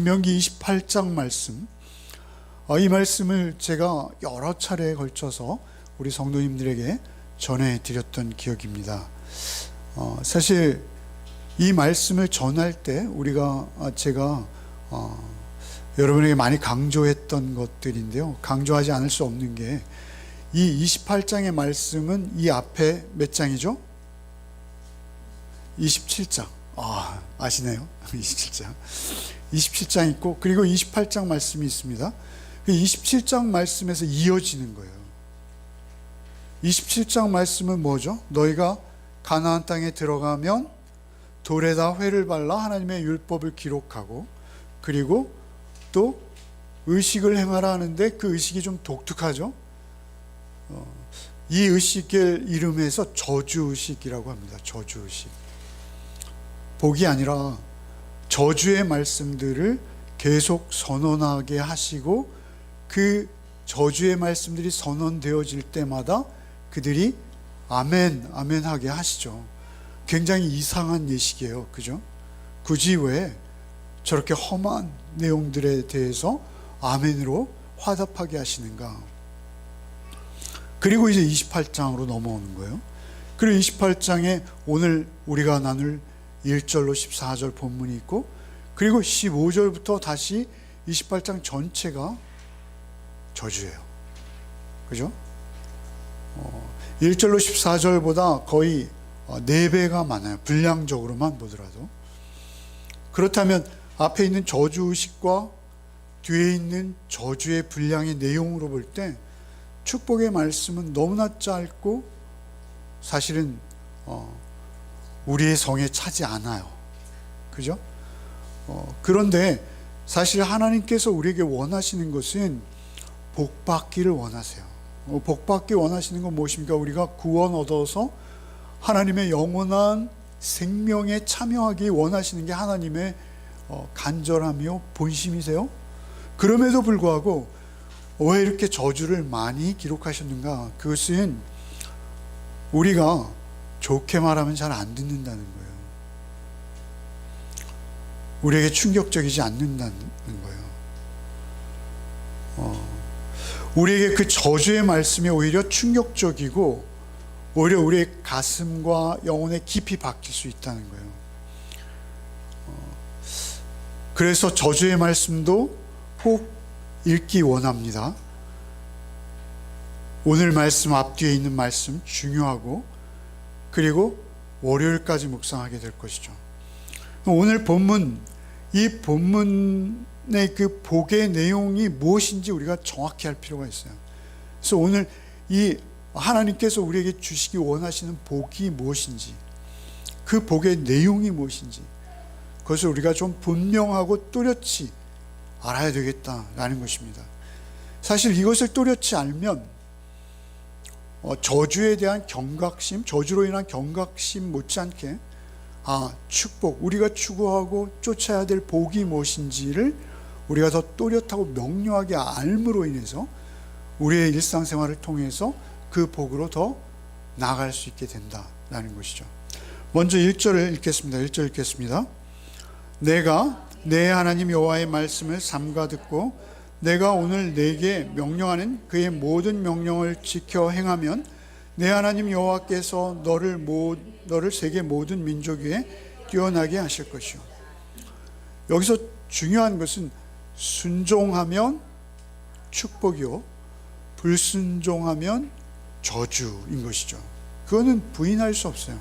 신명기 28장 말씀, 이 말씀을 제가 여러 차례에 걸쳐서 우리 성도님들에게 전해드렸던 기억입니다. 사실 이 말씀을 전할 때 제가 여러분에게 많이 강조했던 것들인데요, 강조하지 않을 수 없는 게 이 28장의 말씀은 이 앞에 몇 장이죠? 27장. 아시네요. 27장 있고, 그리고 28장 말씀이 있습니다. 27장 말씀에서 이어지는 거예요. 27장 말씀은 뭐죠? 너희가 가나안 땅에 들어가면 돌에다 회를 발라 하나님의 율법을 기록하고, 그리고 또 의식을 행하라 하는데 그 의식이 좀 독특하죠. 이 의식의 이름에서 저주의식이라고 합니다. 저주의식. 복이 아니라 저주의 말씀들을 계속 선언하게 하시고, 그 저주의 말씀들이 선언되어질 때마다 그들이 아멘, 아멘 하게 하시죠. 굉장히 이상한 예식이에요. 그죠? 굳이 왜 저렇게 험한 내용들에 대해서 아멘으로 화답하게 하시는가? 그리고 이제 28장으로 넘어오는 거예요. 그리고 28장에 오늘 우리가 나눌 1절로 14절 본문이 있고, 그리고 15절부터 다시 28장 전체가 저주예요. 그죠? 1절로 14절보다 거의 4배가 많아요. 분량적으로만 보더라도. 그렇다면 앞에 있는 저주의식과 뒤에 있는 저주의 분량의 내용으로 볼 때 축복의 말씀은 너무나 짧고 사실은 우리의 성에 차지 않아요. 그죠? 그런데 사실 하나님께서 우리에게 원하시는 것은 복받기를 원하세요. 복받기 원하시는 건 무엇입니까? 우리가 구원 얻어서 하나님의 영원한 생명에 참여하기 원하시는 게 하나님의 간절하며 본심이세요. 그럼에도 불구하고 왜 이렇게 저주를 많이 기록하셨는가? 그것은 우리가 좋게 말하면 잘 안 듣는다는 거예요. 우리에게 충격적이지 않는다는 거예요. 우리에게 그 저주의 말씀이 오히려 충격적이고, 오히려 우리의 가슴과 영혼에 깊이 박힐 수 있다는 거예요. 그래서 저주의 말씀도 꼭 읽기 원합니다. 오늘 말씀 앞뒤에 있는 말씀 중요하고, 그리고 월요일까지 묵상하게 될 것이죠. 오늘 본문, 이 본문의 그 복의 내용이 무엇인지 우리가 정확히 할 필요가 있어요. 그래서 오늘 이 하나님께서 우리에게 주시기 원하시는 복이 무엇인지, 그 복의 내용이 무엇인지, 그것을 우리가 좀 분명하고 뚜렷이 알아야 되겠다라는 것입니다. 사실 이것을 뚜렷이 알면 저주에 대한 경각심, 저주로 인한 경각심 못지않게 축복, 우리가 추구하고 쫓아야 될 복이 무엇인지를 우리가 더 또렷하고 명료하게 알므로 인해서 우리의 일상생활을 통해서 그 복으로 더 나아갈 수 있게 된다라는 것이죠. 먼저 1절을 읽겠습니다. 1절 읽겠습니다. 내가 내 하나님 여호와의 말씀을 삼가 듣고 내가 오늘 내게 명령하는 그의 모든 명령을 지켜 행하면 내 하나님 여호와께서 너를 세계 모든 민족 위에 뛰어나게 하실 것이요. 여기서 중요한 것은 순종하면 축복이요, 불순종하면 저주인 것이죠. 그거는 부인할 수 없어요.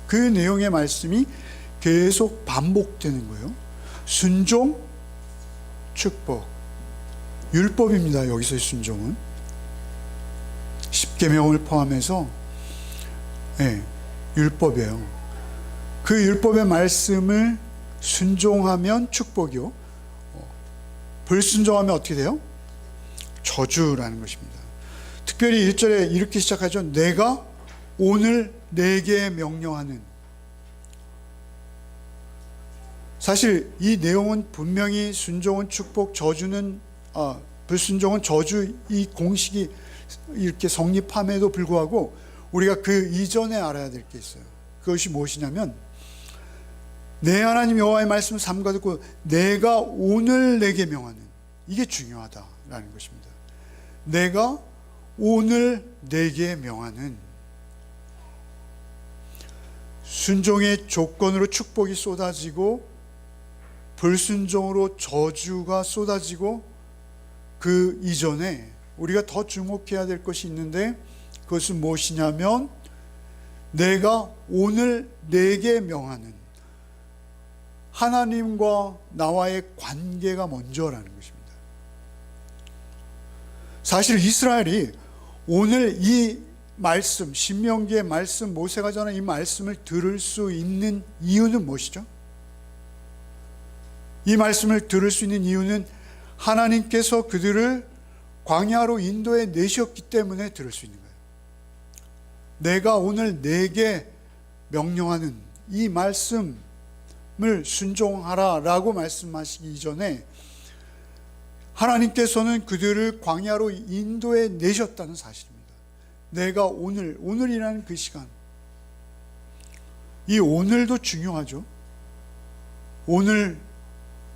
그 내용의 말씀이 계속 반복되는 거예요. 순종, 축복, 율법입니다. 여기서의 순종은 10계명을 포함해서 율법이에요. 그 율법의 말씀을 순종하면 축복이요, 불순종하면 어떻게 돼요? 저주라는 것입니다. 특별히 1절에 이렇게 시작하죠. 내가 오늘 내게 명령하는. 사실 이 내용은 분명히 순종은 축복, 불순종은 저주, 이 공식이 이렇게 성립함에도 불구하고 우리가 그 이전에 알아야 될 게 있어요. 그것이 무엇이냐면 내 하나님 여호와의 말씀을 삼가 듣고 내가 오늘 내게 명하는, 이게 중요하다라는 것입니다. 내가 오늘 내게 명하는, 순종의 조건으로 축복이 쏟아지고 불순종으로 저주가 쏟아지고, 그 이전에 우리가 더 주목해야 될 것이 있는데, 그것은 무엇이냐면 내가 오늘 내게 명하는 하나님과 나와의 관계가 먼저라는 것입니다. 사실 이스라엘이 오늘 이 말씀, 신명기의 말씀, 모세가 전한 이 말씀을 들을 수 있는 이유는 무엇이죠? 이 말씀을 들을 수 있는 이유는 하나님께서 그들을 광야로 인도해 내셨기 때문에 들을 수 있는 거예요. 내가 오늘 내게 명령하는 이 말씀을 순종하라 라고 말씀하시기 이전에 하나님께서는 그들을 광야로 인도해 내셨다는 사실입니다. 내가 오늘이라는 그 시간, 이 오늘도 중요하죠. 오늘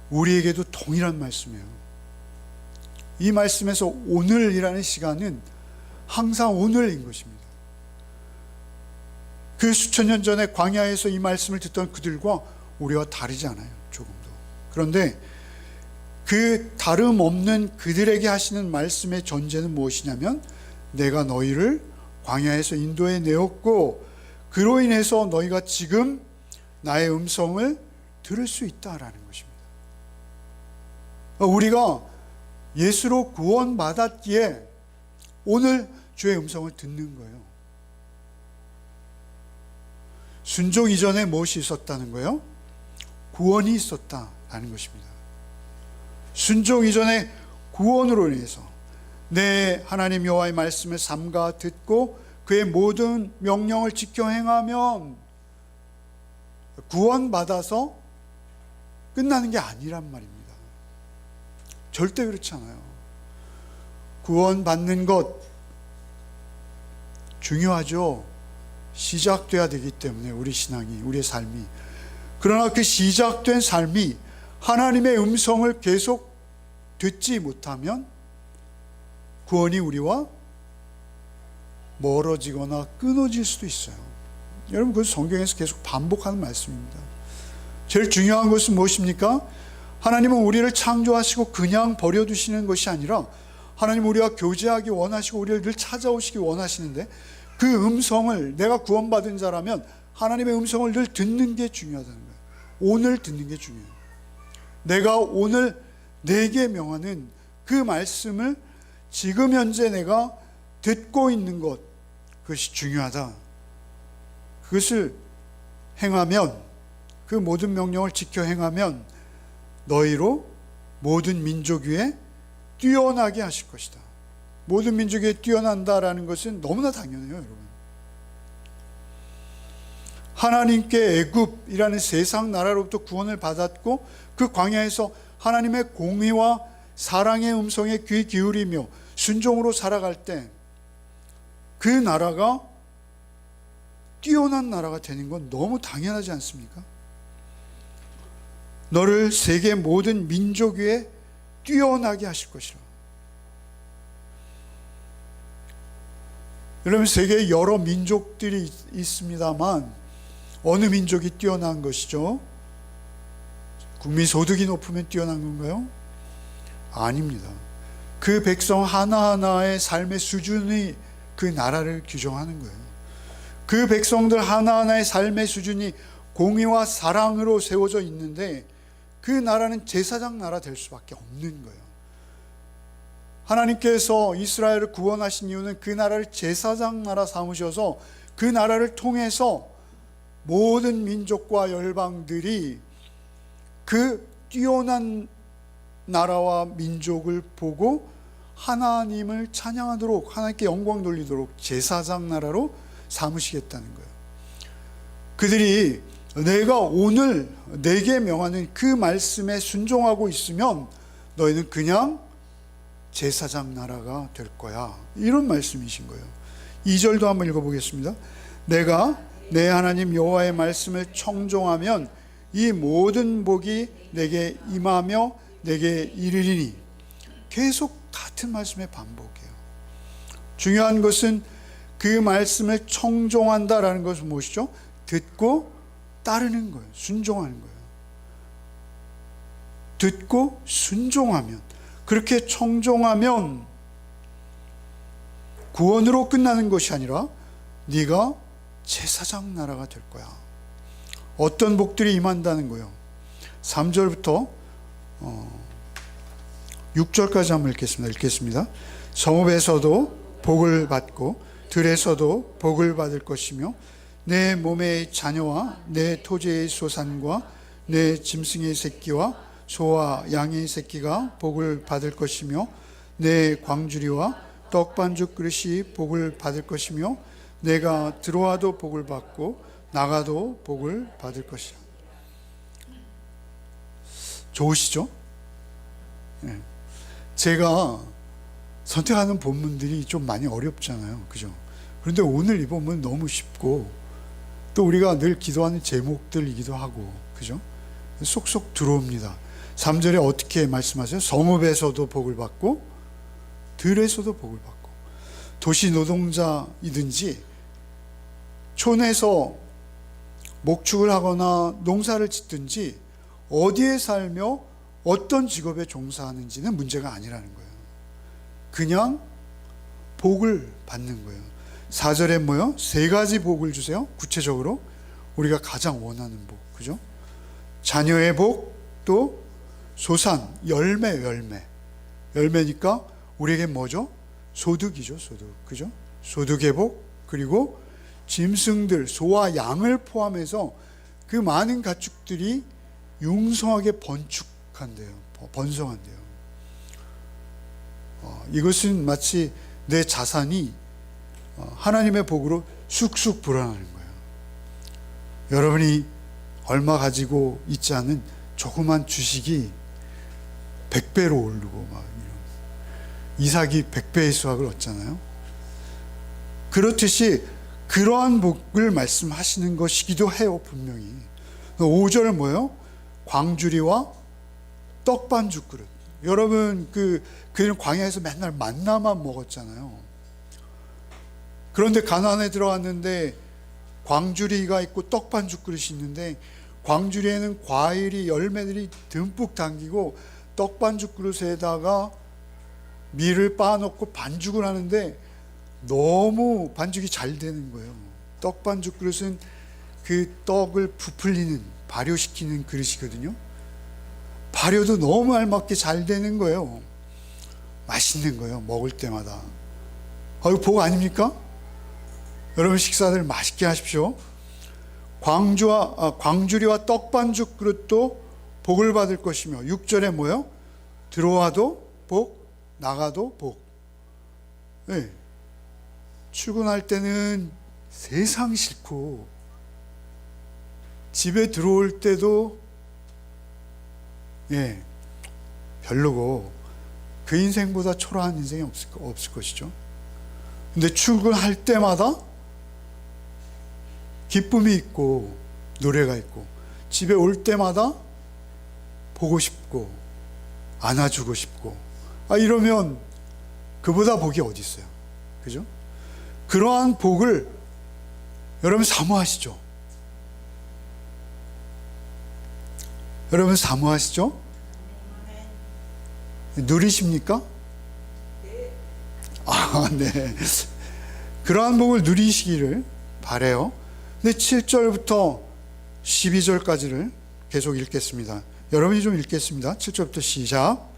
우리에게도 동일한 말씀이에요. 이 말씀에서 오늘이라는 시간은 항상 오늘인 것입니다. 그 수천 년 전에 광야에서 이 말씀을 듣던 그들과 우리와 다르지 않아요, 조금도. 그런데 그 다름없는 그들에게 하시는 말씀의 전제는 무엇이냐면 내가 너희를 광야에서 인도해 내었고 그로 인해서 너희가 지금 나의 음성을 들을 수 있다라는 것입니다. 우리가 예수로 구원받았기에 오늘 주의 음성을 듣는 거예요. 순종 이전에 무엇이 있었다는 거예요? 구원이 있었다라는 것입니다. 순종 이전에 구원으로 인해서 내 하나님 여호와의 말씀을 삼가 듣고 그의 모든 명령을 지켜 행하면 구원받아서 끝나는 게 아니란 말입니다. 절대 그렇지 않아요. 구원받는 것 중요하죠. 시작돼야 되기 때문에 우리 신앙이, 우리의 삶이. 그러나 그 시작된 삶이 하나님의 음성을 계속 듣지 못하면 구원이 우리와 멀어지거나 끊어질 수도 있어요. 여러분, 그것은 성경에서 계속 반복하는 말씀입니다. 제일 중요한 것은 무엇입니까? 하나님은 우리를 창조하시고 그냥 버려두시는 것이 아니라 하나님은 우리와 교제하기 원하시고 우리를 늘 찾아오시기 원하시는데, 그 음성을, 내가 구원받은 자라면 하나님의 음성을 늘 듣는 게 중요하다는 거예요. 오늘 듣는 게 중요해요. 내가 오늘 내게 명하는 그 말씀을 지금 현재 내가 듣고 있는 것, 그것이 중요하다. 그것을 행하면, 그 모든 명령을 지켜 행하면 너희로 모든 민족 위에 뛰어나게 하실 것이다. 모든 민족 위에 뛰어난다라는 것은 너무나 당연해요, 여러분. 하나님께 애굽이라는 세상 나라로부터 구원을 받았고 그 광야에서 하나님의 공의와 사랑의 음성에 귀 기울이며 순종으로 살아갈 때 그 나라가 뛰어난 나라가 되는 건 너무 당연하지 않습니까? 너를 세계 모든 민족 위에 뛰어나게 하실 것이라. 여러분, 세계에 여러 민족들이 있습니다만 어느 민족이 뛰어난 것이죠? 국민 소득이 높으면 뛰어난 건가요? 아닙니다. 그 백성 하나하나의 삶의 수준이 그 나라를 규정하는 거예요. 그 백성들 하나하나의 삶의 수준이 공의와 사랑으로 세워져 있는데 그 나라는 제사장 나라 될 수밖에 없는 거예요. 하나님께서 이스라엘을 구원하신 이유는 그 나라를 제사장 나라 삼으셔서 그 나라를 통해서 모든 민족과 열방들이 그 뛰어난 나라와 민족을 보고 하나님을 찬양하도록, 하나님께 영광 돌리도록 제사장 나라로 삼으시겠다는 거예요. 그들이 내가 오늘 내게 명하는 그 말씀에 순종하고 있으면 너희는 그냥 제사장 나라가 될 거야, 이런 말씀이신 거예요. 2절도 한번 읽어보겠습니다. 내가 내 하나님 여호와의 말씀을 청종하면 이 모든 복이 내게 임하며 내게 이르리니. 계속 같은 말씀의 반복이에요. 중요한 것은 그 말씀을 청종한다라는 것은 무엇이죠? 듣고 따르는 거예요. 순종하는 거예요. 듣고 순종하면, 그렇게 청종하면 구원으로 끝나는 것이 아니라 네가 제사장 나라가 될 거야. 어떤 복들이 임한다는 거예요. 3절부터 6절까지 한번 읽겠습니다. 성읍에서도 복을 받고 들에서도 복을 받을 것이며 내 몸의 자녀와 내 토지의 소산과 내 짐승의 새끼와 소와 양의 새끼가 복을 받을 것이며 내 광주리와 떡반죽 그릇이 복을 받을 것이며 내가 들어와도 복을 받고 나가도 복을 받을 것이야. 좋으시죠? 네. 제가 선택하는 본문들이 좀 많이 어렵잖아요. 그죠? 그런데 오늘 이 본문 너무 쉽고 또 우리가 늘 기도하는 제목들이기도 하고, 그죠? 쏙쏙 들어옵니다. 3절에 어떻게 말씀하세요? 성읍에서도 복을 받고 들에서도 복을 받고. 도시 노동자이든지 촌에서 목축을 하거나 농사를 짓든지 어디에 살며 어떤 직업에 종사하는지는 문제가 아니라는 거예요. 그냥 복을 받는 거예요. 4절에 뭐요? 3가지 복을 주세요. 구체적으로 우리가 가장 원하는 복, 그죠? 자녀의 복, 또 소산, 열매니까 우리에게 뭐죠? 소득이죠. 소득, 그죠? 소득의 복, 그리고 짐승들, 소와 양을 포함해서 그 많은 가축들이 융성하게 번성한대요. 이것은 마치 내 자산이 하나님의 복으로 쑥쑥 불어나는 거예요. 여러분이 얼마 가지고 있지 않은 조그만 주식이 100배로 오르고 막 이삭이 100배의 수확을 얻잖아요. 그렇듯이 그러한 복을 말씀하시는 것이기도 해요. 분명히 5절 뭐예요? 광주리와 떡반죽 그릇. 여러분 그는 광야에서 맨날 만나만 먹었잖아요. 그런데 가나안에 들어갔는데 광주리가 있고 떡반죽 그릇이 있는데, 광주리에는 과일이, 열매들이 듬뿍 담기고 떡반죽 그릇에다가 밀을 빻아놓고 반죽을 하는데 너무 반죽이 잘 되는 거예요. 떡반죽 그릇은 그 떡을 부풀리는, 발효시키는 그릇이거든요. 발효도 너무 알맞게 잘 되는 거예요. 맛있는 거예요. 먹을 때마다. 이거 복 아닙니까? 여러분 식사들 맛있게 하십시오. 광주리와 떡반죽 그릇도 복을 받을 것이며, 6절에 뭐예요? 들어와도 복, 나가도 복. 네. 출근할 때는 세상 싫고 집에 들어올 때도 별로고 그 인생보다 초라한 인생이 없을 것이죠. 근데 출근할 때마다 기쁨이 있고 노래가 있고, 집에 올 때마다 보고 싶고 안아주고 싶고, 이러면 그보다 복이 어디 있어요? 그죠? 그러한 복을 여러분 사모하시죠? 여러분 사모하시죠? 누리십니까? 네. 그러한 복을 누리시기를 바라요. 근데 7절부터 12절까지를 계속 읽겠습니다. 여러분이 좀 읽겠습니다. 7절부터 시작.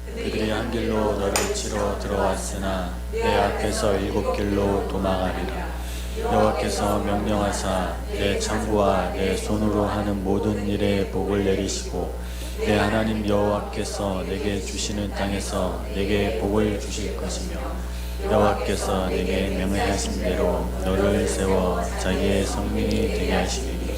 그들이 한 길로 너를 치러 들어왔으나 내 앞에서 7길로 도망하리라. 여호와께서 명령하사 내 창고와 내 손으로 하는 모든 일에 복을 내리시고 내 하나님 여호와께서 내게 주시는 땅에서 내게 복을 주실 것이며, 여호와께서 내게 명령하신 대로 너를 세워 자기의 성민이 되게 하시리니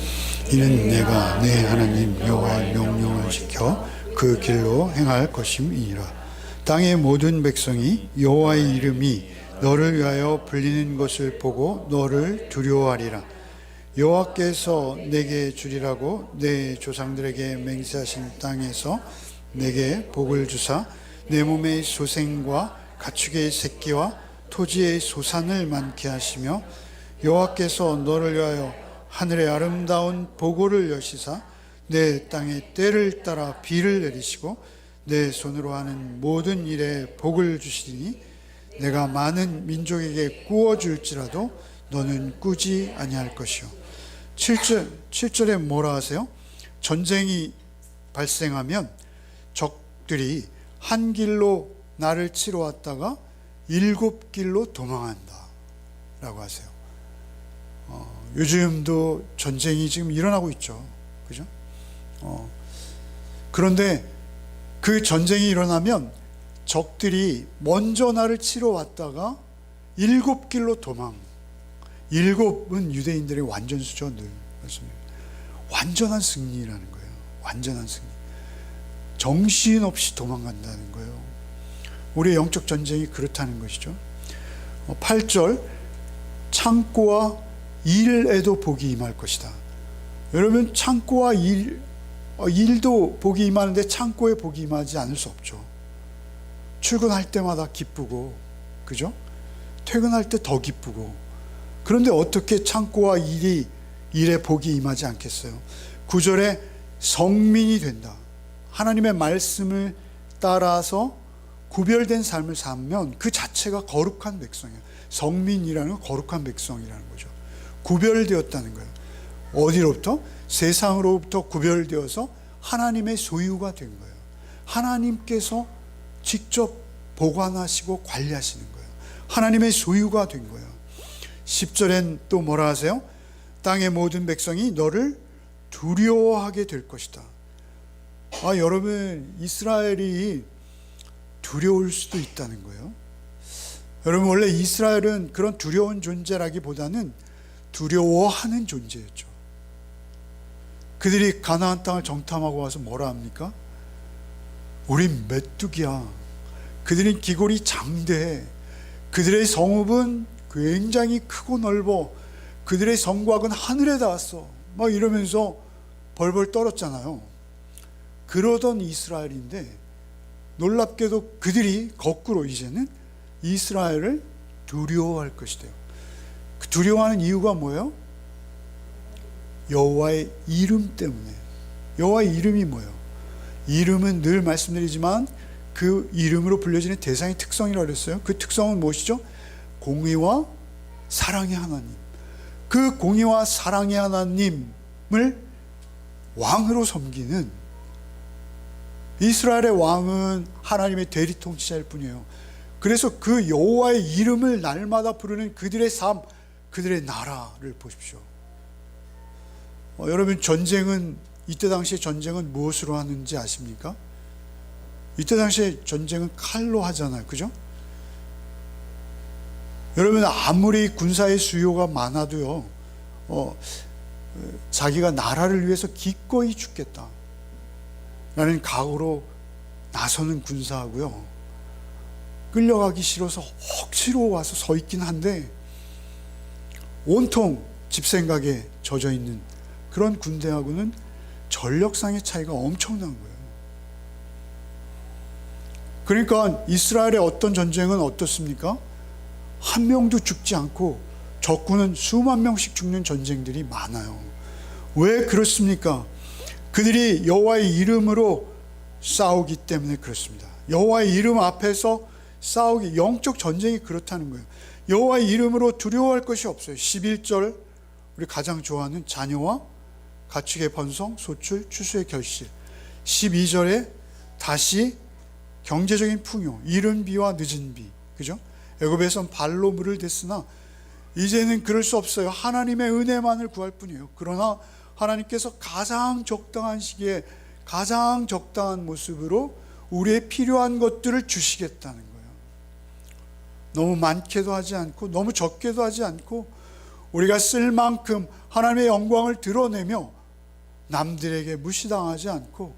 이는 내가 내 하나님 여호와의 명령을 지켜 그 길로 행할 것임이니라. 땅의 모든 백성이 여호와의 이름이 너를 위하여 불리는 것을 보고 너를 두려워하리라. 여호와께서 내게 주리라고 내 조상들에게 맹세하신 땅에서 내게 복을 주사 내 몸의 소생과 가축의 새끼와 토지의 소산을 많게 하시며 여호와께서 너를 위하여 하늘의 아름다운 보고를 여시사 내 땅의 때를 따라 비를 내리시고 내 손으로 하는 모든 일에 복을 주시리니 내가 많은 민족에게 구워줄지라도 너는 꾸지 아니할 것이요. 7절에 뭐라 하세요? 전쟁이 발생하면 적들이 한 길로 나를 치러 왔다가 7길로 도망한다 라고 하세요. 요즘도 전쟁이 지금 일어나고 있죠. 그죠? 그런데 그 전쟁이 일어나면 적들이 먼저 나를 치러 왔다가 7길로 도망. 7은 유대인들의 완전수죠. 늘 말씀드립니다. 완전한 승리라는 거예요. 완전한 승리. 정신없이 도망간다는 거예요. 우리의 영적 전쟁이 그렇다는 것이죠. 8절 창고와 일에도 복이 임할 것이다. 여러분 창고와 일도 복이 임하는데 창고에 복이 임하지 않을 수 없죠. 출근할 때마다 기쁘고, 그죠? 퇴근할 때 더 기쁘고. 그런데 어떻게 창고와 일에 복이 임하지 않겠어요? 9절에 성민이 된다. 하나님의 말씀을 따라서 구별된 삶을 살면 그 자체가 거룩한 백성이에요. 성민이라는 건 거룩한 백성이라는 거죠. 구별되었다는 거예요. 어디로부터? 세상으로부터 구별되어서 하나님의 소유가 된 거예요. 하나님께서 직접 보관하시고 관리하시는 거예요. 하나님의 소유가 된 거예요. 10절엔 또 뭐라 하세요? 땅의 모든 백성이 너를 두려워하게 될 것이다. 여러분 이스라엘이 두려울 수도 있다는 거예요. 여러분 원래 이스라엘은 그런 두려운 존재라기보다는 두려워하는 존재였죠. 그들이 가나안 땅을 정탐하고 와서 뭐라 합니까? 우린 메뚜기야. 그들은 기골이 장대해. 그들의 성읍은 굉장히 크고 넓어. 그들의 성곽은 하늘에 닿았어. 막 이러면서 벌벌 떨었잖아요. 그러던 이스라엘인데 놀랍게도 그들이 거꾸로 이제는 이스라엘을 두려워할 것이래요. 그 두려워하는 이유가 뭐예요? 여호와의 이름 때문에. 여호와의 이름이 뭐예요? 이름은 늘 말씀드리지만 그 이름으로 불려지는 대상의 특성이라고 그랬어요. 그 특성은 무엇이죠? 공의와 사랑의 하나님. 그 공의와 사랑의 하나님을 왕으로 섬기는, 이스라엘의 왕은 하나님의 대리 통치자일 뿐이에요. 그래서 그 여호와의 이름을 날마다 부르는 그들의 삶, 그들의 나라를 보십시오. 여러분 이때 당시에 전쟁은 무엇으로 하는지 아십니까? 이때 당시에 전쟁은 칼로 하잖아요. 그죠? 여러분 아무리 군사의 수요가 많아도요, 자기가 나라를 위해서 기꺼이 죽겠다 라는 각오로 나서는 군사하고요, 끌려가기 싫어서 억지로 와서 서 있긴 한데 온통 집생각에 젖어 있는 그런 군대하고는 전력상의 차이가 엄청난 거예요. 그러니까 이스라엘의 어떤 전쟁은 어떻습니까? 한 명도 죽지 않고 적군은 수만 명씩 죽는 전쟁들이 많아요. 왜 그렇습니까? 그들이 여호와의 이름으로 싸우기 때문에 그렇습니다. 여호와의 이름 앞에서 싸우기, 영적 전쟁이 그렇다는 거예요. 여호와의 이름으로 두려워할 것이 없어요. 11절 우리 가장 좋아하는 자녀와 가축의 번성, 소출, 추수의 결실. 12절에 다시 경제적인 풍요, 이른 비와 늦은 비. 그죠? 애굽에선 발로 물을 댔으나 이제는 그럴 수 없어요. 하나님의 은혜만을 구할 뿐이에요. 그러나 하나님께서 가장 적당한 시기에 가장 적당한 모습으로 우리의 필요한 것들을 주시겠다는 거예요. 너무 많게도 하지 않고 너무 적게도 하지 않고 우리가 쓸 만큼 하나님의 영광을 드러내며 남들에게 무시당하지 않고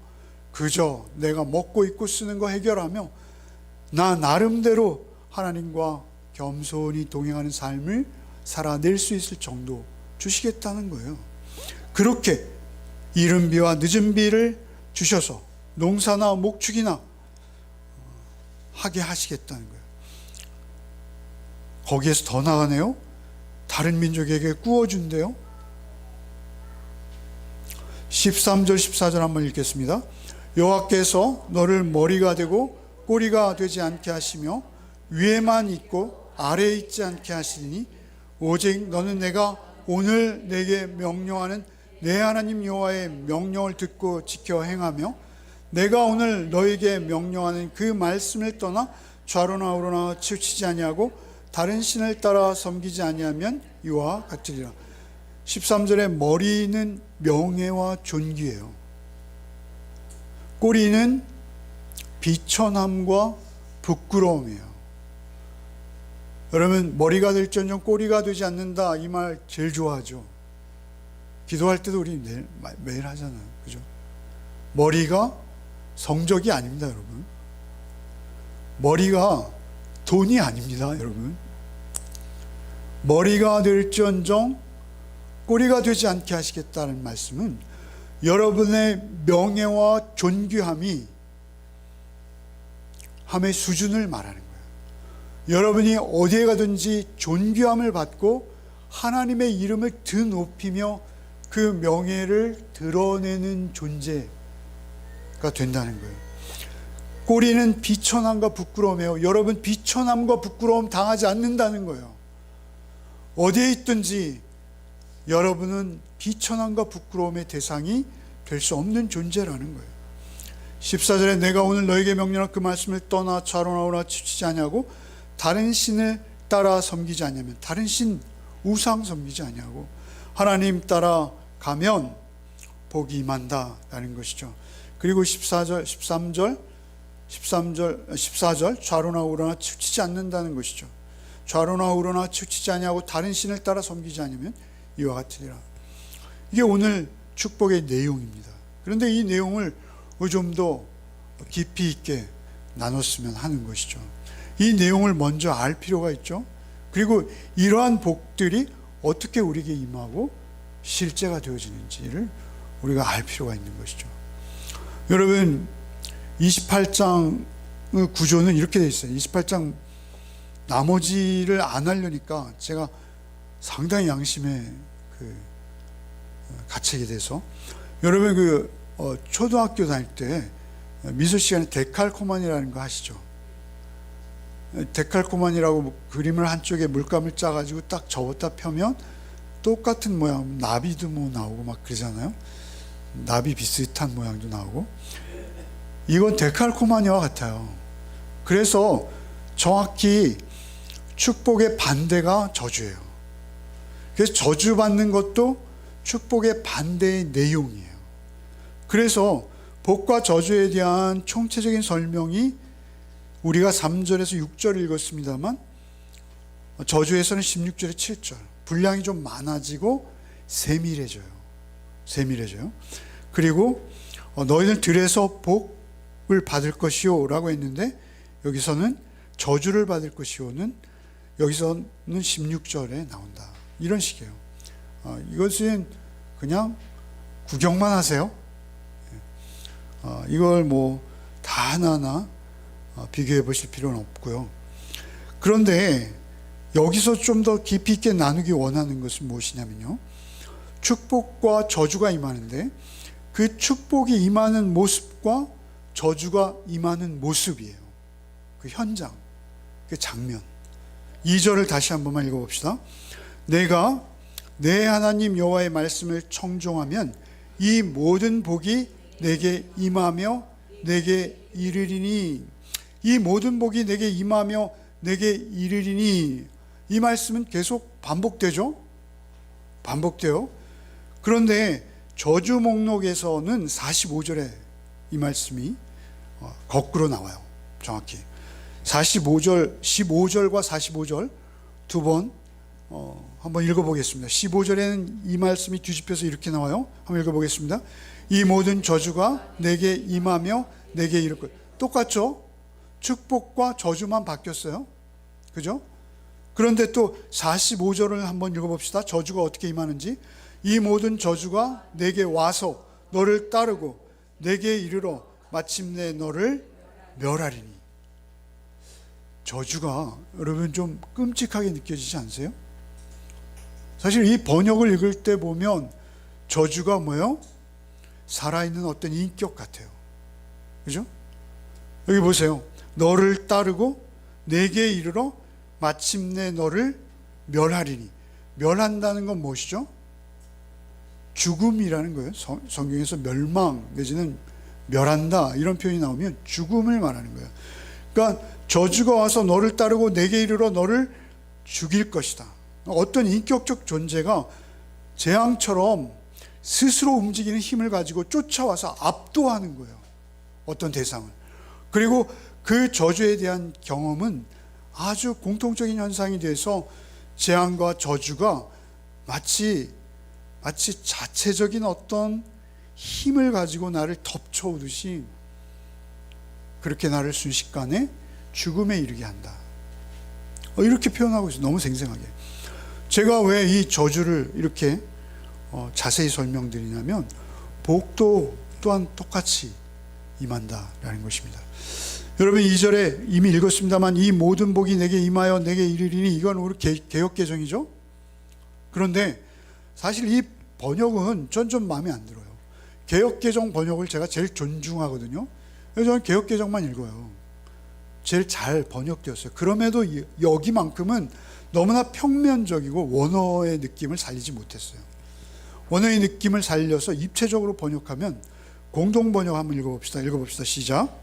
그저 내가 먹고 입고 쓰는 거 해결하며 나 나름대로 하나님과 겸손히 동행하는 삶을 살아낼 수 있을 정도 주시겠다는 거예요. 그렇게 이른 비와 늦은 비를 주셔서 농사나 목축이나 하게 하시겠다는 거예요. 거기에서 더 나가네요. 다른 민족에게 구워준대요. 13절 14절 한번 읽겠습니다. 여호와께서 너를 머리가 되고 꼬리가 되지 않게 하시며 위에만 있고 아래에 있지 않게 하시니 오직 너는 내가 오늘 내게 명령하는 내 하나님 여호와의 명령을 듣고 지켜 행하며 내가 오늘 너에게 명령하는 그 말씀을 떠나 좌로나 우로나 치우치지 아니하고 다른 신을 따라 섬기지 아니하면 이와 같으리라. 13절에 머리는 명예와 존귀예요. 꼬리는 비천함과 부끄러움이에요. 여러분, 머리가 될지언정 꼬리가 되지 않는다, 이 말 제일 좋아하죠. 기도할 때도 우리 매일 하잖아요. 그죠? 머리가 성적이 아닙니다, 여러분. 머리가 돈이 아닙니다, 여러분. 머리가 될지언정 꼬리가 되지 않게 하시겠다는 말씀은 여러분의 명예와 존귀함이 함의 수준을 말하는 거예요. 여러분이 어디에 가든지 존귀함을 받고 하나님의 이름을 드높이며 그 명예를 드러내는 존재가 된다는 거예요. 꼬리는 비천함과 부끄러움이에요. 여러분, 비천함과 부끄러움 당하지 않는다는 거예요. 어디에 있든지 여러분은 비천함과 부끄러움의 대상이 될 수 없는 존재라는 거예요. 14절에 내가 오늘 너에게 명령한 그 말씀을 떠나 좌로나 우로나 치우치지 아니하고 다른 신을 따라 섬기지 않냐면, 다른 신, 우상 섬기지 아니하고 하나님 따라 가면 복이 임한다라는 것이죠. 그리고 14절 좌로나 우로나 치우치지 않는다는 것이죠. 좌로나 우로나 치우치지 아니하고 다른 신을 따라 섬기지 않으면 이와 같으리라. 이게 오늘 축복의 내용입니다. 그런데 이 내용을 좀 더 깊이 있게 나눴으면 하는 것이죠. 이 내용을 먼저 알 필요가 있죠. 그리고 이러한 복들이 어떻게 우리에게 임하고 실제가 되어지는지를 우리가 알 필요가 있는 것이죠. 여러분, 28장 구조는 이렇게 되어 있어요. 28장 나머지를 안 하려니까 제가 상당히 양심에 갇히게 돼서, 여러분 초등학교 다닐 때 미술 시간에 데칼코마니라는 거 아시죠? 데칼코마니라고 그림을 한쪽에 물감을 짜가지고 딱 접었다 펴면 똑같은 모양, 나비도 나오고 막 그러잖아요. 나비 비슷한 모양도 나오고. 이건 데칼코마니와 같아요. 그래서 정확히 축복의 반대가 저주예요. 그래서 저주받는 것도 축복의 반대의 내용이에요. 그래서 복과 저주에 대한 총체적인 설명이 우리가 3절에서 6절 읽었습니다만, 저주에서는 16절에 7절, 분량이 좀 많아지고 세밀해져요. 그리고 너희는 들에서 복을 받을 것이요 라고 했는데, 여기서는 저주를 받을 것이요는 여기서는 16절에 나온다. 이런 식이에요. 이것은 그냥 구경만 하세요. 이걸 다 하나하나 비교해 보실 필요는 없고요. 그런데 여기서 좀 더 깊이 있게 나누기 원하는 것은 무엇이냐면요, 축복과 저주가 임하는데 그 축복이 임하는 모습과 저주가 임하는 모습이에요. 그 현장, 그 장면. 2절을 다시 한 번만 읽어봅시다. 내가 내 하나님 여호와의 말씀을 청종하면 이 모든 복이 내게 임하며 내게 이르리니, 이 모든 복이 내게 임하며 내게 이르리니, 이 말씀은 계속 반복되죠. 그런데 저주 목록에서는 45절에 이 말씀이 거꾸로 나와요. 정확히 15절과 45절 두 번 한번 읽어보겠습니다. 15절에는 이 말씀이 뒤집혀서 이렇게 나와요. 한번 읽어보겠습니다. 이 모든 저주가 내게 임하며 내게 이를 것. 똑같죠? 축복과 저주만 바뀌었어요. 그죠? 그런데 또 45절을 한번 읽어봅시다. 저주가 어떻게 임하는지. 이 모든 저주가 내게 와서 너를 따르고 내게 이르러 마침내 너를 멸하리니. 저주가 여러분 좀 끔찍하게 느껴지지 않으세요? 사실 이 번역을 읽을 때 보면 저주가 뭐예요? 살아있는 어떤 인격 같아요. 그죠? 여기 보세요. 너를 따르고 내게 이르러 마침내 너를 멸하리니. 멸한다는 건 무엇이죠? 죽음이라는 거예요. 성경에서 멸망 내지는 멸한다 이런 표현이 나오면 죽음을 말하는 거예요. 그러니까 저주가 와서 너를 따르고 내게 이르러 너를 죽일 것이다. 어떤 인격적 존재가 재앙처럼 스스로 움직이는 힘을 가지고 쫓아와서 압도하는 거예요. 어떤 대상을. 그리고 그 저주에 대한 경험은 아주 공통적인 현상이 돼서 재앙과 저주가 마치 자체적인 어떤 힘을 가지고 나를 덮쳐오듯이 그렇게 나를 순식간에 죽음에 이르게 한다. 이렇게 표현하고 있어요. 너무 생생하게. 제가 왜 이 저주를 이렇게 자세히 설명드리냐면 복도 또한 똑같이 임한다라는 것입니다. 여러분 2절에 이미 읽었습니다만 이 모든 복이 내게 임하여 내게 이르리니, 이건 우리 개역개정이죠. 그런데 사실 이 번역은 전 좀 마음에 안 들어요. 개역개정 번역을 제가 제일 존중하거든요. 그래서 저는 개역개정만 읽어요. 제일 잘 번역되었어요. 그럼에도 여기만큼은 너무나 평면적이고 원어의 느낌을 살리지 못했어요. 원어의 느낌을 살려서 입체적으로 번역하면, 공동 번역 한번 읽어봅시다. 시작.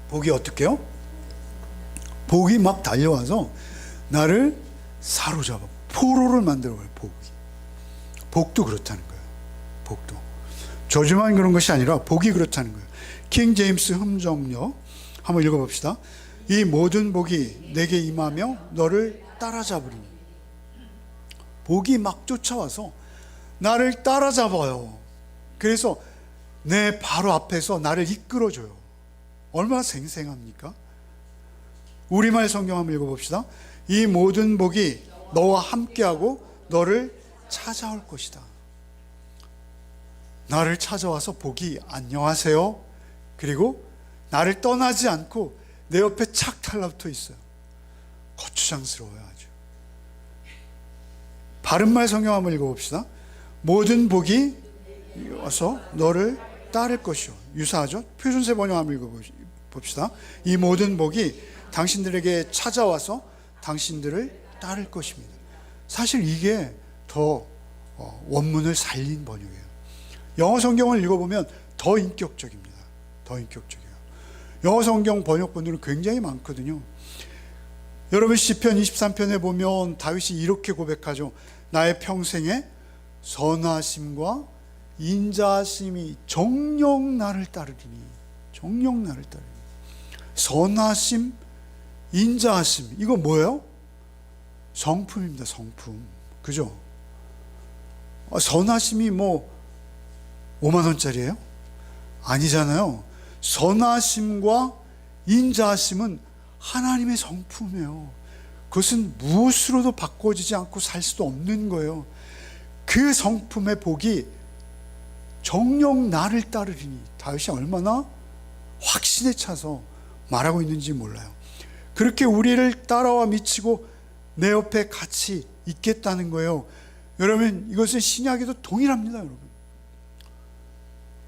복이 어떻게요? 복이 막 달려와서 나를 사로잡아 포로를 만들어요. 복도 그렇다는 거예요. 복도. 저주만 그런 것이 아니라 복이 그렇다는 거예요. 킹 제임스 흠정역 한번 읽어봅시다. 이 모든 복이 내게 임하며 너를 따라잡으리니. 복이 막 쫓아와서 나를 따라잡아요. 그래서 내 바로 앞에서 나를 이끌어줘요. 얼마나 생생합니까? 우리말 성경 한번 읽어봅시다. 이 모든 복이 너와 함께하고 너를 찾아올 것이다. 나를 찾아와서 복이 안녕하세요. 그리고 나를 떠나지 않고 내 옆에 착 달라붙어 있어요. 거추장스러워요, 아주. 바른말 성경 한번 읽어봅시다. 모든 복이 와서 너를 따를 것이요. 유사하죠? 표준세 번역 한번 읽어봅시다. 이 모든 복이 당신들에게 찾아와서 당신들을 따를 것입니다. 사실 이게 더 원문을 살린 번역이에요. 영어 성경을 읽어보면 더 인격적입니다. 더 인격적이에요. 영어 성경 번역본들은 굉장히 많거든요. 여러분 시편 23편에 보면 다윗이 이렇게 고백하죠. 나의 평생에 선하심과 인자하심이 정녕 나를 따르리니. 정녕 나를 따르리니. 선하심, 인자하심, 이거 뭐예요? 성품입니다. 성품. 그죠? 선하심이 뭐 5만 원짜리예요? 아니잖아요. 선하심과 인자하심은 하나님의 성품이에요. 그것은 무엇으로도 바꿔지지 않고 살 수도 없는 거예요. 그 성품의 복이 정녕 나를 따르리니. 다윗이 얼마나 확신에 차서 말하고 있는지 몰라요. 그렇게 우리를 따라와 미치고 내 옆에 같이 있겠다는 거예요. 여러분 이것은 신약에도 동일합니다. 여러분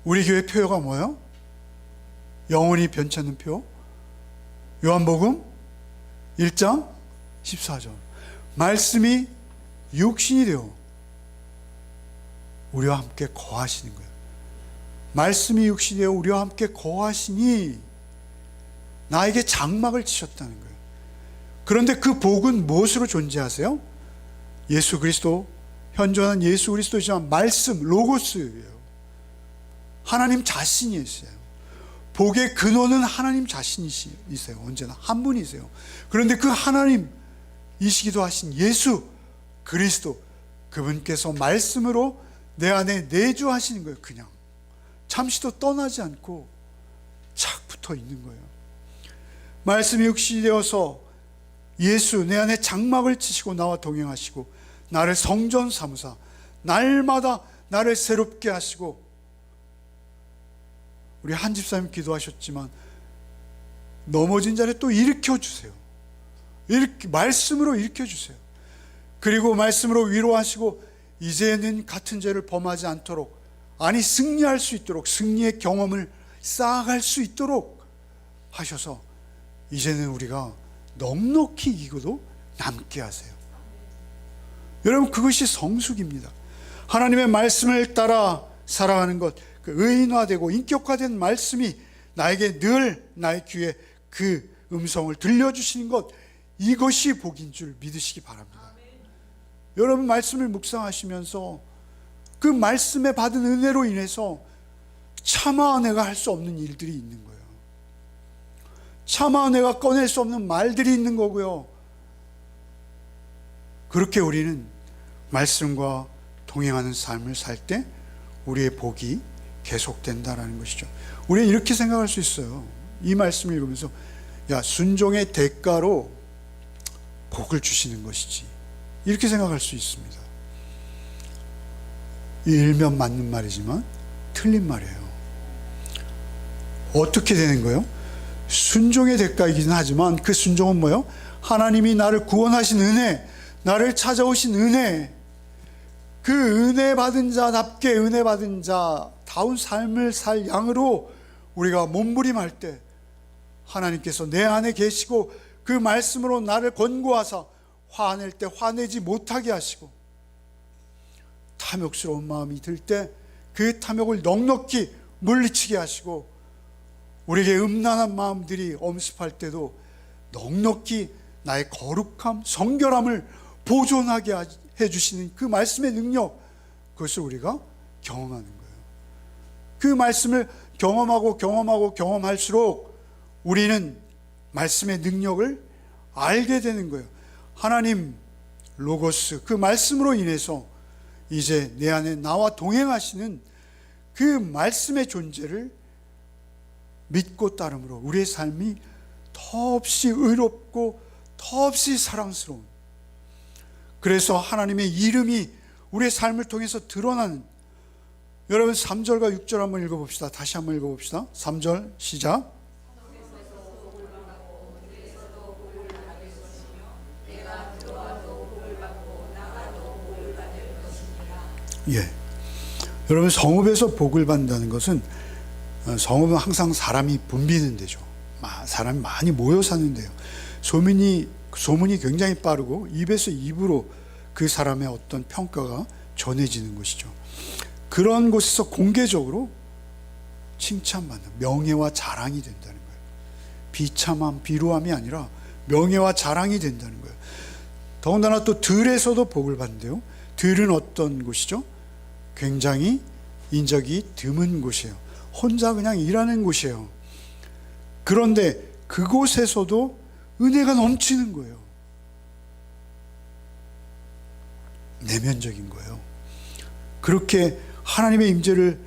우리 교회 표어가 뭐예요? 영원히 변치 않는 표. 요한복음 1장 14절. 말씀이 육신이 되어 우리와 함께 거하시는 거예요. 말씀이 육신이 되어 우리와 함께 거하시니 나에게 장막을 치셨다는 거예요. 그런데 그 복은 무엇으로 존재하세요? 예수 그리스도, 현존한 예수 그리스도이지만 말씀, 로고스예요. 하나님 자신이세요. 복의 근원은 하나님 자신이세요. 언제나 한 분이세요. 그런데 그 하나님이시기도 하신 예수 그리스도, 그분께서 말씀으로 내 안에 내주하시는 거예요. 그냥 잠시도 떠나지 않고 착 붙어 있는 거예요. 말씀이 육신이 되어서 예수 내 안에 장막을 치시고 나와 동행하시고 나를 성전 삼으사 날마다 나를 새롭게 하시고, 우리 한 집사님 기도하셨지만 넘어진 자를 또 일으켜 주세요. 말씀으로 일으켜 주세요. 그리고 말씀으로 위로하시고 이제는 같은 죄를 범하지 않도록, 아니 승리할 수 있도록, 승리의 경험을 쌓아갈 수 있도록 하셔서 이제는 우리가 넉넉히 이기고도 남게 하세요. 여러분, 그것이 성숙입니다. 하나님의 말씀을 따라 살아가는 것, 그 의인화되고 인격화된 말씀이 나에게 늘 나의 귀에 그 음성을 들려주시는 것, 이것이 복인 줄 믿으시기 바랍니다. 여러분, 말씀을 묵상하시면서 그 말씀에 받은 은혜로 인해서 차마 내가 할 수 없는 일들이 있는 거예요. 차마 내가 꺼낼 수 없는 말들이 있는 거고요. 그렇게 우리는 말씀과 동행하는 삶을 살 때 우리의 복이 계속된다라는 것이죠. 우리는 이렇게 생각할 수 있어요. 이 말씀을 읽으면서, 야, 순종의 대가로 복을 주시는 것이지, 이렇게 생각할 수 있습니다. 일면 맞는 말이지만 틀린 말이에요. 어떻게 되는 거예요? 순종의 대가이기는 하지만 그 순종은 뭐예요? 하나님이 나를 구원하신 은혜, 나를 찾아오신 은혜, 그 은혜 받은 자답게 은혜 받은 자다운 삶을 살 양으로 우리가 몸부림할 때 하나님께서 내 안에 계시고 그 말씀으로 나를 권고하사 화낼 때 화내지 못하게 하시고, 탐욕스러운 마음이 들 때 그 탐욕을 넉넉히 물리치게 하시고, 우리에게 음란한 마음들이 엄습할 때도 넉넉히 나의 거룩함, 성결함을 보존하게 해주시는 그 말씀의 능력, 그것을 우리가 경험하는 거예요. 그 말씀을 경험할수록 우리는 말씀의 능력을 알게 되는 거예요. 하나님 로고스, 그 말씀으로 인해서 이제 내 안에 나와 동행하시는 그 말씀의 존재를 믿고 따름으로 우리의 삶이 더없이 의롭고 더없이 사랑스러운, 그래서 하나님의 이름이 우리의 삶을 통해서 드러나는, 여러분 3절과 6절 한번 읽어봅시다. 다시 한번 읽어봅시다. 3절 시작. 예, 여러분, 성읍에서 복을 받는다는 것은, 성읍은 항상 사람이 붐비는 데죠. 사람이 많이 모여 사는데요. 소문이 굉장히 빠르고 입에서 입으로 그 사람의 어떤 평가가 전해지는 것이죠. 그런 곳에서 공개적으로 칭찬받는, 명예와 자랑이 된다는 거예요. 비참함, 비루함이 아니라 명예와 자랑이 된다는 거예요. 더군다나 또 들에서도 복을 받는데요. 들은 어떤 곳이죠? 굉장히 인적이 드문 곳이에요. 혼자 그냥 일하는 곳이에요. 그런데 그곳에서도 은혜가 넘치는 거예요. 내면적인 거예요. 그렇게 하나님의 임재를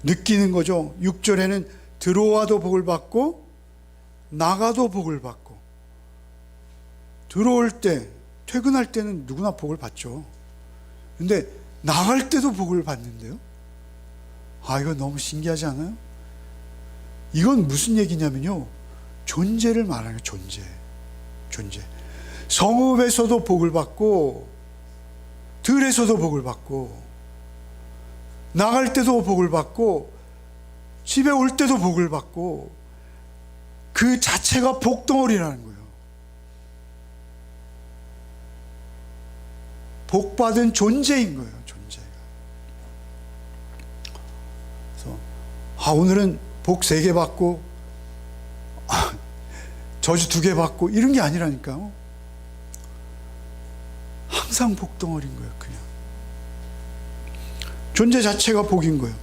느끼는 거죠. 6절에는 들어와도 복을 받고 나가도 복을 받고, 들어올 때, 퇴근할 때는 누구나 복을 받죠. 근데 나갈 때도 복을 받는데요. 이거 너무 신기하지 않아요? 이건 무슨 얘기냐면요, 존재를 말하는 거예요. 존재. 성읍에서도 복을 받고, 들에서도 복을 받고, 나갈 때도 복을 받고, 집에 올 때도 복을 받고, 그 자체가 복덩어리라는 거예요. 복받은 존재인 거예요. 존재가. 그래서 오늘은 복 3개 받고 저주 2개 받고 이런 게 아니라니까요. 항상 복덩어리인 거예요. 그냥 존재 자체가 복인 거예요.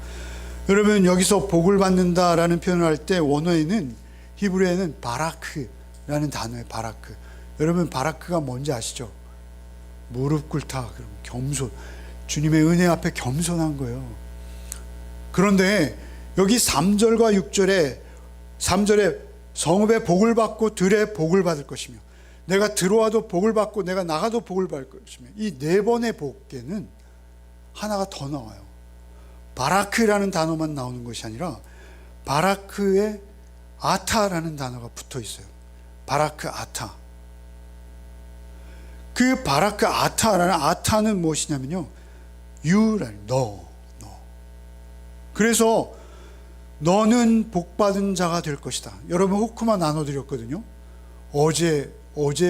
여러분, 여기서 복을 받는다라는 표현을 할 때 원어에는, 히브리어에는 바라크라는 단어예요. 바라크. 여러분, 바라크가 뭔지 아시죠? 무릎 꿇다, 겸손, 주님의 은혜 앞에 겸손한 거예요. 그런데 여기 3절과 6절에, 3절에 성읍에 복을 받고 들에 복을 받을 것이며 내가 들어와도 복을 받고 내가 나가도 복을 받을 것이며 이 네 번의 복에는 하나가 더 나와요. 바라크라는 단어만 나오는 것이 아니라 바라크에 아타라는 단어가 붙어 있어요. 바라크 아타. 그 바라크 아타라는 아타는 무엇이냐면요, 유라는 너. 그래서 너는 복받은 자가 될 것이다. 여러분 호크마 나눠드렸거든요. 어제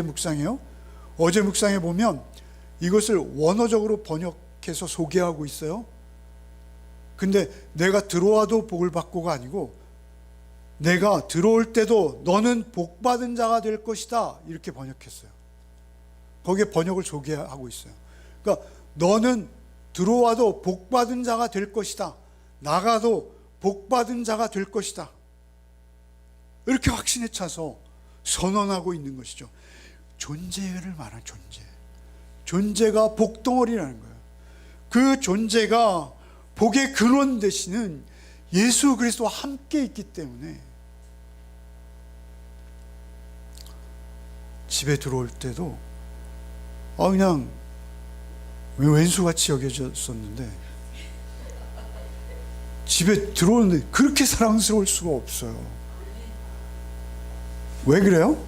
묵상해요. 어제 묵상해 보면 이것을 원어적으로 번역해서 소개하고 있어요. 근데 내가 들어와도 복을 받고가 아니고 내가 들어올 때도 너는 복받은 자가 될 것이다, 이렇게 번역했어요. 거기에 번역을 소개하고 있어요. 그러니까 너는 들어와도 복받은 자가 될 것이다, 나가도 복받은 자가 될 것이다, 이렇게 확신에 차서 선언하고 있는 것이죠. 존재를 말하는 존재가 복덩어리라는 거예요. 그 존재가 복의 근원 되시는 예수 그리스도와 함께 있기 때문에 집에 들어올 때도 그냥 왼수같이 여겨졌었는데 집에 들어오는데 그렇게 사랑스러울 수가 없어요. 왜 그래요?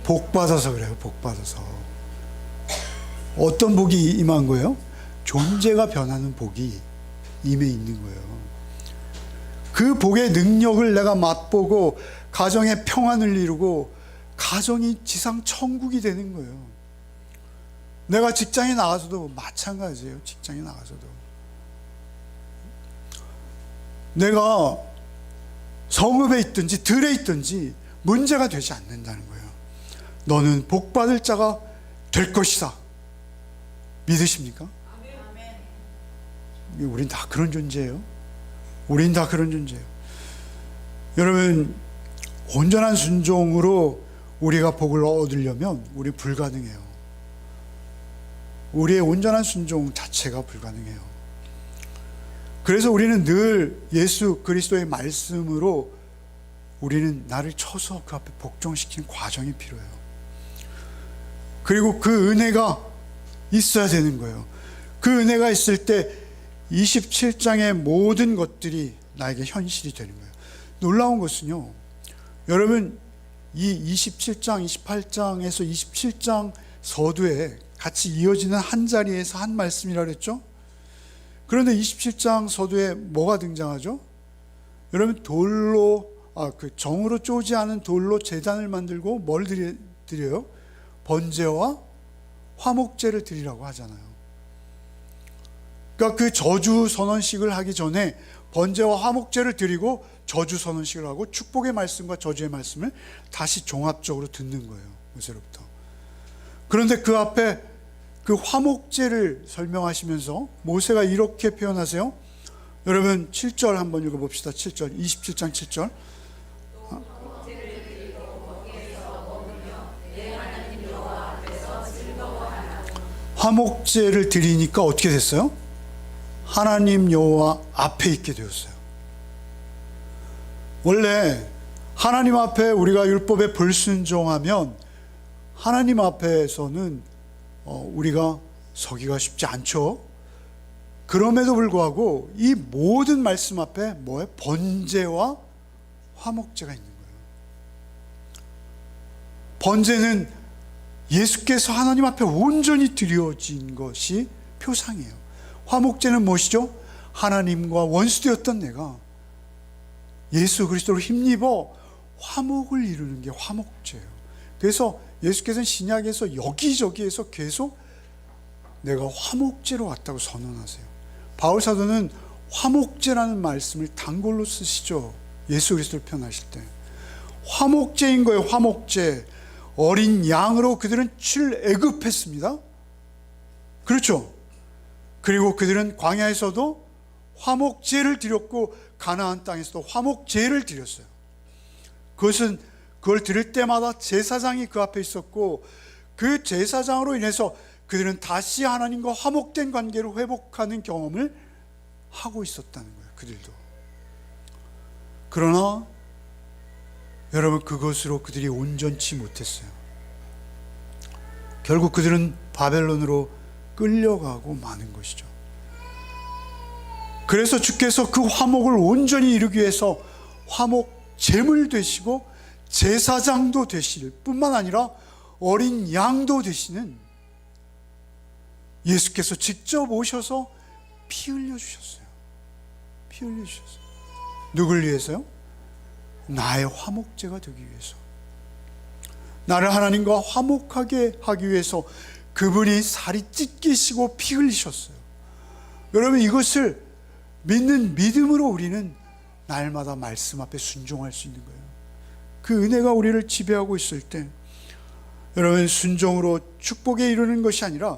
복 받아서 그래요. 복 받아서. 어떤 복이 임한 거예요? 존재가 변하는 복이 임해 있는 거예요. 그 복의 능력을 내가 맛보고 가정의 평안을 이루고 가정이 지상 천국이 되는 거예요. 내가 직장에 나가서도 마찬가지예요. 직장에 나가서도 내가 성읍에 있든지 들에 있든지 문제가 되지 않는다는 거예요. 너는 복받을 자가 될 것이다. 믿으십니까? 우린 다 그런 존재예요. 우린 다 그런 존재예요. 여러분, 온전한 순종으로 우리가 복을 얻으려면 우리 불가능해요. 우리의 온전한 순종 자체가 불가능해요. 그래서 우리는 늘 예수 그리스도의 말씀으로 우리는 나를 쳐서 그 앞에 복종시키는 과정이 필요해요. 그리고 그 은혜가 있어야 되는 거예요. 그 은혜가 있을 때 27장의 모든 것들이 나에게 현실이 되는 거예요. 놀라운 것은요, 여러분, 이 27장, 28장에서 27장 서두에 같이 이어지는 한 자리에서 한 말씀이라 그랬죠? 그런데 27장 서두에 뭐가 등장하죠? 여러분, 그 정으로 쪼지 않은 돌로 제단을 만들고 뭘 드려요? 번제와 화목제를 드리라고 하잖아요. 그러니까 그 저주 선언식을 하기 전에 번제와 화목제를 드리고 저주 선언식을 하고 축복의 말씀과 저주의 말씀을 다시 종합적으로 듣는 거예요. 모세로부터. 그런데 그 앞에 그 화목제를 설명하시면서 모세가 이렇게 표현하세요. 여러분 7절 한번 읽어봅시다. 7절, 27장 7절. 화목제를 드리니까 어떻게 됐어요? 하나님 여호와 앞에 있게 되었어요. 원래 하나님 앞에 우리가 율법에 불순종하면 하나님 앞에서는 우리가 서기가 쉽지 않죠. 그럼에도 불구하고 이 모든 말씀 앞에 뭐예요? 번제와 화목제가 있는 거예요. 번제는 예수께서 하나님 앞에 온전히 드려진 것이 표상이에요. 화목제는 무엇이죠? 하나님과 원수되었던 내가 예수 그리스도로 힘입어 화목을 이루는 게 화목제예요. 그래서 예수께서는 신약에서 여기저기에서 계속 내가 화목제로 왔다고 선언하세요. 바울 사도는 화목제라는 말씀을 단골로 쓰시죠. 예수 그리스도를 표현하실 때 화목제인 거예요. 화목제. 어린 양으로 그들은 출애굽했습니다. 그렇죠. 그리고 그들은 광야에서도 화목제를 드렸고 가나안 땅에서도 화목제를 드렸어요. 그걸 드릴 때마다 제사장이 그 앞에 있었고 그 제사장으로 인해서 그들은 다시 하나님과 화목된 관계를 회복하는 경험을 하고 있었다는 거예요. 그들도. 그러나 여러분, 그것으로 그들이 온전치 못했어요. 결국 그들은 바벨론으로 끌려가고 마는 것이죠. 그래서 주께서 그 화목을 온전히 이루기 위해서 화목 제물 되시고 제사장도 되실 뿐만 아니라 어린 양도 되시는 예수께서 직접 오셔서 피 흘려주셨어요. 피 흘려주셨어요. 누굴 위해서요? 나의 화목제가 되기 위해서, 나를 하나님과 화목하게 하기 위해서 그분이 살이 찢기시고 피 흘리셨어요. 여러분, 이것을 믿는 믿음으로 우리는 날마다 말씀 앞에 순종할 수 있는 거예요. 그 은혜가 우리를 지배하고 있을 때, 여러분, 순종으로 축복에 이르는 것이 아니라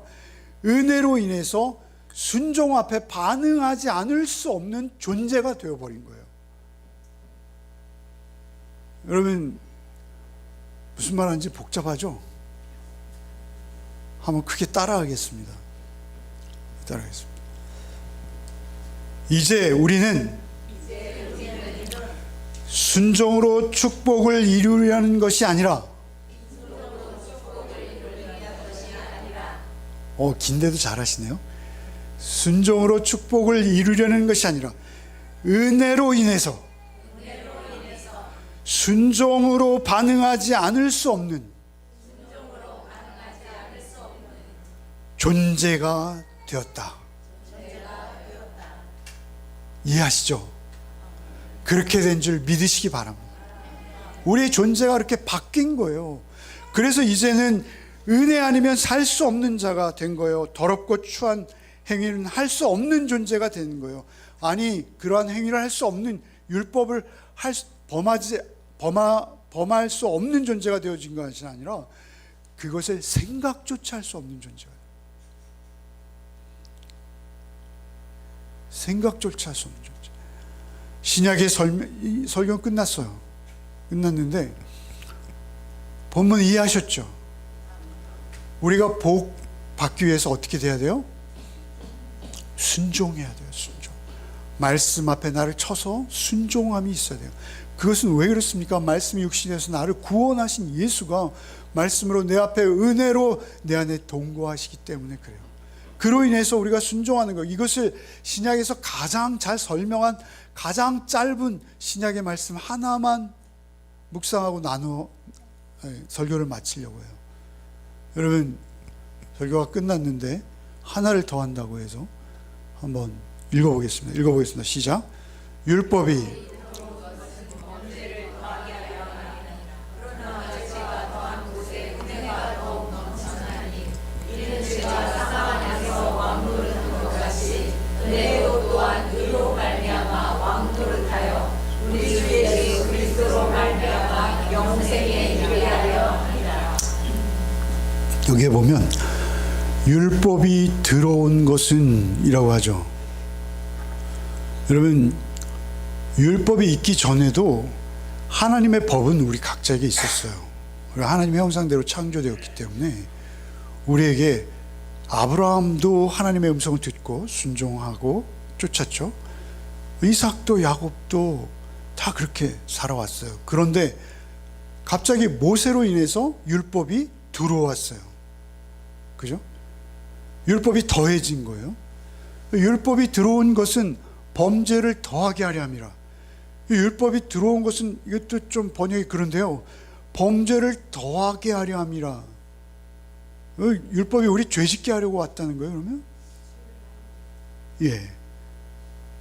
은혜로 인해서 순종 앞에 반응하지 않을 수 없는 존재가 되어버린 거예요. 여러분, 무슨 말하는지 복잡하죠? 한번 크게 따라하겠습니다. 이제 우리는 순종으로 축복을 이루려는 것이 아니라, 긴데도 잘하시네요. 순종으로 축복을 이루려는 것이 아니라 은혜로 인해서 순종으로 반응하지 않을 수 없는 존재가 되었다. 이해하시죠? 그렇게 된 줄 믿으시기 바랍니다. 우리의 존재가 그렇게 바뀐 거예요. 그래서 이제는 은혜 아니면 살 수 없는 자가 된 거예요. 더럽고 추한 행위는 할 수 없는 존재가 된 거예요. 아니, 그러한 행위를 할 수 없는, 율법을 범할 수 없는 존재가 되어진 것이 아니라 그것을 생각조차 할 수 없는 존재가 돼요. 생각조차 할 수 없는 존재. 신약의 설교는 끝났어요. 끝났는데 본문 이해하셨죠? 우리가 복 받기 위해서 어떻게 돼야 돼요? 순종해야 돼요. 순종. 말씀 앞에 나를 쳐서 순종함이 있어야 돼요. 그것은 왜 그렇습니까? 말씀이 육신에서 나를 구원하신 예수가 말씀으로 내 앞에 은혜로 내 안에 동거하시기 때문에 그래요. 그로 인해서 우리가 순종하는 것, 이것을 신약에서 가장 잘 설명한 가장 짧은 신약의 말씀 하나만 묵상하고 설교를 마치려고 해요. 여러분, 설교가 끝났는데 하나를 더 한다고 해서 한번 읽어보겠습니다. 시작. 율법이 여기에 보면 율법이 들어온 것은 이라고 하죠. 여러분, 율법이 있기 전에도 하나님의 법은 우리 각자에게 있었어요. 하나님의 형상대로 창조되었기 때문에 우리에게, 아브라함도 하나님의 음성을 듣고 순종하고 쫓았죠. 이삭도 야곱도 다 그렇게 살아왔어요. 그런데 갑자기 모세로 인해서 율법이 들어왔어요. 그죠? 율법이 더해진 거예요. 율법이 들어온 것은 범죄를 더하게 하려 함이라. 율법이 들어온 것은, 이것도 좀 번역이 그런데요, 범죄를 더하게 하려 함이라. 율법이 우리 죄짓게 하려고 왔다는 거예요, 그러면? 예.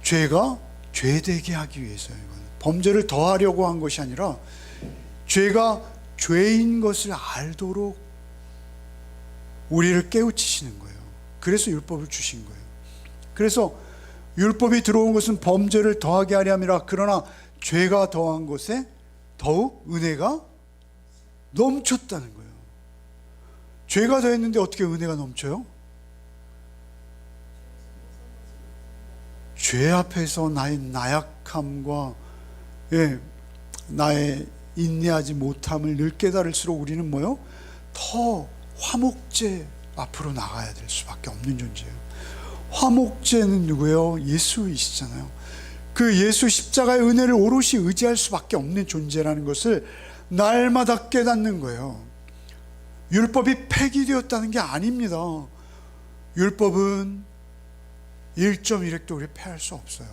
죄가 죄되게 하기 위해서요. 범죄를 더하려고 한 것이 아니라 죄가 죄인 것을 알도록 우리를 깨우치시는 거예요. 그래서 율법을 주신 거예요. 그래서 율법이 들어온 것은 범죄를 더하게 하려 함이라. 그러나 죄가 더한 것에 더욱 은혜가 넘쳤다는 거예요. 죄가 더했는데 어떻게 은혜가 넘쳐요? 죄 앞에서 나의 나약함과 나의 인내하지 못함을 늘 깨달을수록 우리는 뭐요? 더 화목제 앞으로 나가야 될 수밖에 없는 존재예요. 화목제는 누구예요? 예수이시잖아요. 그 예수 십자가의 은혜를 오롯이 의지할 수밖에 없는 존재라는 것을 날마다 깨닫는 거예요. 율법이 폐기되었다는 게 아닙니다. 율법은 1.1획도 우리 폐할 수 없어요.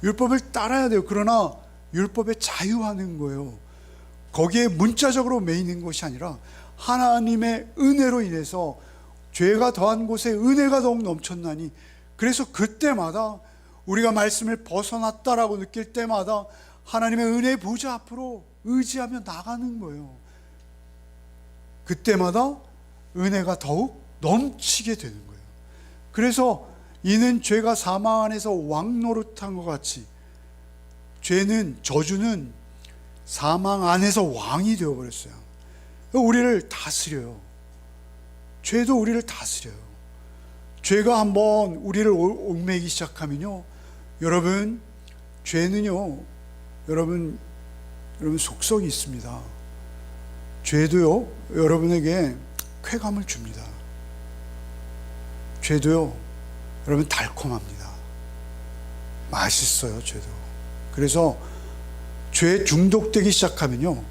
율법을 따라야 돼요. 그러나 율법에 자유하는 거예요. 거기에 문자적으로 매이는 것이 아니라 하나님의 은혜로 인해서 죄가 더한 곳에 은혜가 더욱 넘쳤나니, 그래서 그때마다 우리가 말씀을 벗어났다라고 느낄 때마다 하나님의 은혜의 보좌 앞으로 의지하며 나가는 거예요. 그때마다 은혜가 더욱 넘치게 되는 거예요. 그래서 이는 죄가 사망 안에서 왕노릇한 것 같이, 죄는, 저주는 사망 안에서 왕이 되어버렸어요. 우리를 다스려요. 죄도 우리를 다스려요. 죄가 한번 우리를 얽매이기 시작하면요, 여러분, 죄는요, 여러분 속성이 있습니다. 죄도요, 여러분에게 쾌감을 줍니다. 죄도요, 여러분 달콤합니다. 맛있어요, 죄도. 그래서 죄에 중독되기 시작하면요,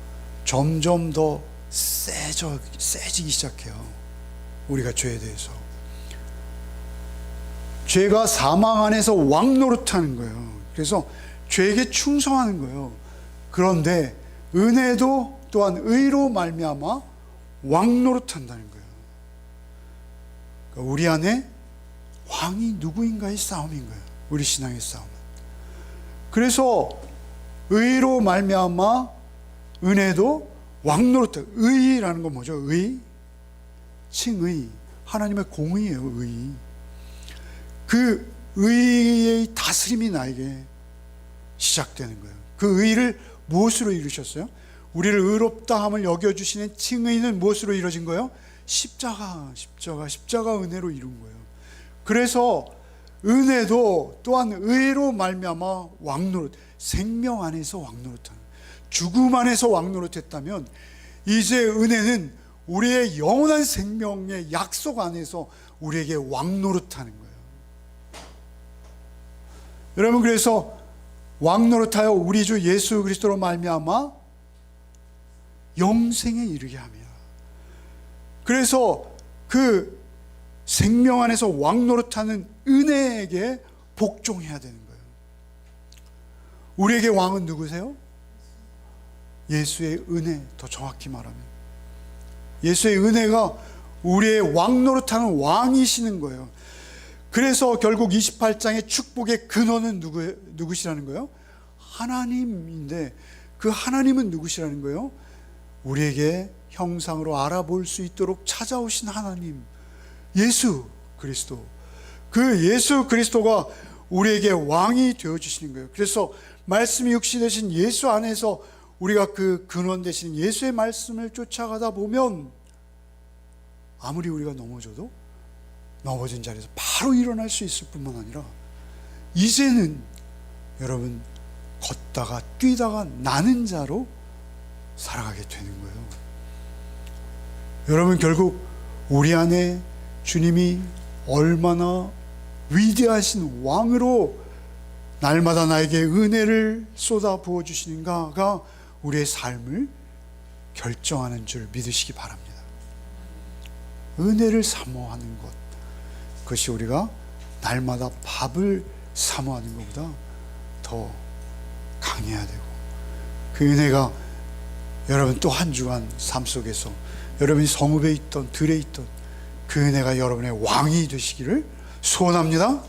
점점 더 세지기 시작해요. 우리가 죄에 대해서. 죄가 사망 안에서 왕노릇하는 거예요. 그래서 죄에게 충성하는 거예요. 그런데 은혜도 또한 의로 말미암아 왕노릇한다는 거예요. 그러니까 우리 안에 왕이 누구인가의 싸움인 거예요. 우리 신앙의 싸움은. 그래서 의로 말미암아 은혜도 왕노릇해. 의라는 건 뭐죠? 의, 칭의, 하나님의 공의예요. 의. 그 의의 다스림이 나에게 시작되는 거예요. 그 의를 무엇으로 이루셨어요? 우리를 의롭다 함을 여겨주시는 칭의는 무엇으로 이루어진 거예요? 십자가 은혜로 이룬 거예요. 그래서 은혜도 또한 의로 말미암아 왕노릇, 생명 안에서 왕노릇하는, 죽음 안에서 왕노릇했다면 이제 은혜는 우리의 영원한 생명의 약속 안에서 우리에게 왕노릇하는 거예요. 여러분, 그래서 왕노릇하여 우리 주 예수 그리스도로 말미암아 영생에 이르게 합니다. 그래서 그 생명 안에서 왕노릇하는 은혜에게 복종해야 되는 거예요. 우리에게 왕은 누구세요? 예수의 은혜, 더 정확히 말하면 예수의 은혜가 우리의 왕노릇하는 왕이시는 거예요. 그래서 결국 28장의 축복의 근원은 누구시라는 거예요? 하나님인데, 그 하나님은 누구시라는 거예요? 우리에게 형상으로 알아볼 수 있도록 찾아오신 하나님, 예수 그리스도. 그 예수 그리스도가 우리에게 왕이 되어주시는 거예요. 그래서 말씀이 육신 되신 예수 안에서 우리가 그 근원 되신 예수의 말씀을 쫓아가다 보면 아무리 우리가 넘어져도 넘어진 자리에서 바로 일어날 수 있을 뿐만 아니라 이제는 여러분 걷다가 뛰다가 나는 자로 살아가게 되는 거예요. 여러분, 결국 우리 안에 주님이 얼마나 위대하신 왕으로 날마다 나에게 은혜를 쏟아 부어 주시는가가 우리의 삶을 결정하는 줄 믿으시기 바랍니다. 은혜를 사모하는 것, 그것이 우리가 날마다 밥을 사모하는 것보다 더 강해야 되고, 그 은혜가 여러분 또 한 주간 삶 속에서 여러분이 성읍에 있던 들에 있던 그 은혜가 여러분의 왕이 되시기를 소원합니다.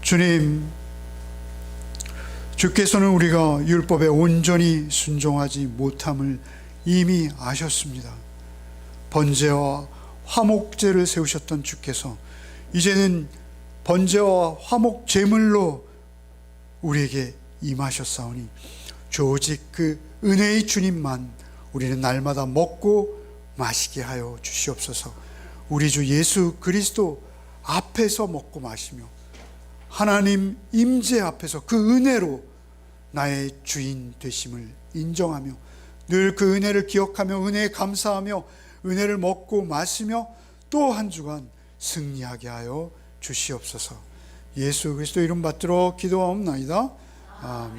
주님, 주께서는 우리가 율법에 온전히 순종하지 못함을 이미 아셨습니다. 번제와 화목제를 세우셨던 주께서 이제는 번제와 화목 제물로 우리에게 임하셨사오니 주 오직 그 은혜의 주님만 우리는 날마다 먹고 마시게 하여 주시옵소서. 우리 주 예수 그리스도 앞에서 먹고 마시며 하나님 임재 앞에서 그 은혜로 나의 주인 되심을 인정하며 늘 그 은혜를 기억하며 은혜에 감사하며 은혜를 먹고 마시며 또 한 주간 승리하게 하여 주시옵소서. 예수 그리스도 이름 받들어 기도하옵나이다. 아멘.